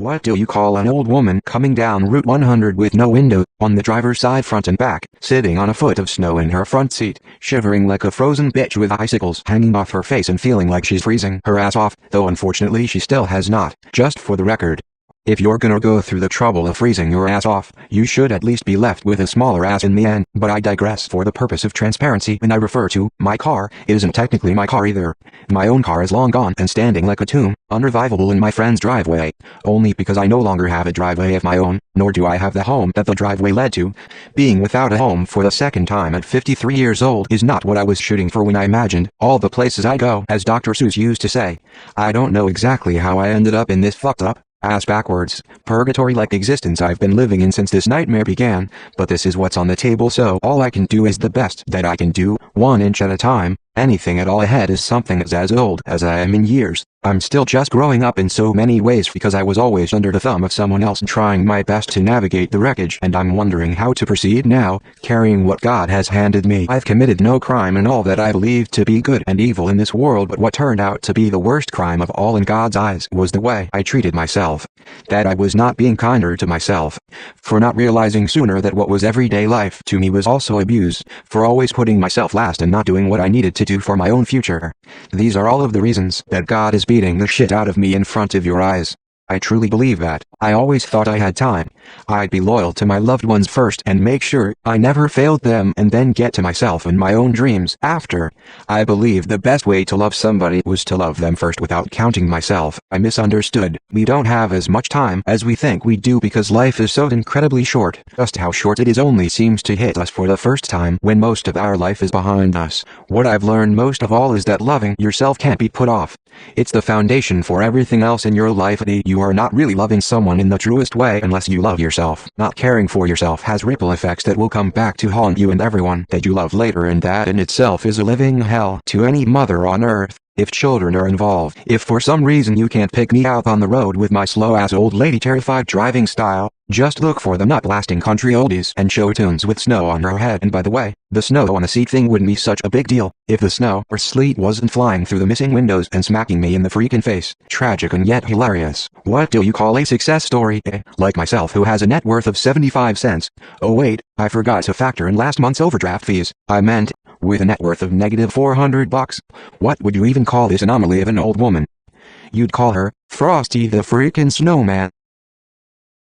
What do you call an old woman coming down Route 100 with no window, on the driver's side front and back, sitting on a foot of snow in her front seat, shivering like a frozen bitch with icicles hanging off her face and feeling like she's freezing her ass off, though unfortunately she still has not, just for the record. If you're gonna go through the trouble of freezing your ass off, you should at least be left with a smaller ass in the end. But I digress. For the purpose of transparency, when I refer to my car, it isn't technically my car either. My own car is long gone and standing like a tomb, unrevivable in my friend's driveway. Only because I no longer have a driveway of my own, nor do I have the home that the driveway led to. Being without a home for the second time at 53 years old is not what I was shooting for when I imagined all the places I go, as Dr. Seuss used to say. I don't know exactly how I ended up in this fucked up, ass backwards, purgatory-like existence I've been living in since this nightmare began, but this is what's on the table, so all I can do is the best that I can do, 1 inch at a time. Anything at all ahead is something that's as old as I am in years. I'm still just growing up in so many ways because I was always under the thumb of someone else and trying my best to navigate the wreckage, and I'm wondering how to proceed now, carrying what God has handed me. I've committed no crime in all that I believed to be good and evil in this world, but what turned out to be the worst crime of all in God's eyes was the way I treated myself. That I was not being kinder to myself. For not realizing sooner that what was everyday life to me was also abuse. For always putting myself last and not doing what I needed to do for my own future. These are all of the reasons that God is beating the shit out of me in front of your eyes. I truly believe that. I always thought I had time. I'd be loyal to my loved ones first and make sure I never failed them, and then get to myself and my own dreams after. I believed the best way to love somebody was to love them first without counting myself. I misunderstood. We don't have as much time as we think we do because life is so incredibly short. Just how short it is only seems to hit us for the first time when most of our life is behind us. What I've learned most of all is that loving yourself can't be put off. It's the foundation for everything else in your life. You are not really loving someone in the truest way unless you love yourself. Not caring for yourself has ripple effects that will come back to haunt you and everyone that you love later, and that in itself is a living hell to any mother on earth. If children are involved, if for some reason you can't pick me out on the road with my slow-ass old lady terrified driving style, just look for the nut-blasting country oldies and show tunes with snow on her head. And by the way, the snow on the seat thing wouldn't be such a big deal if the snow or sleet wasn't flying through the missing windows and smacking me in the freaking face. Tragic and yet hilarious. What do you call a success story? Like myself, who has a net worth of 75 cents. Oh wait, I forgot to factor in last month's overdraft fees. I meant, with a net worth of negative $400. What would you even call this anomaly of an old woman? You'd call her Frosty the freaking Snowman.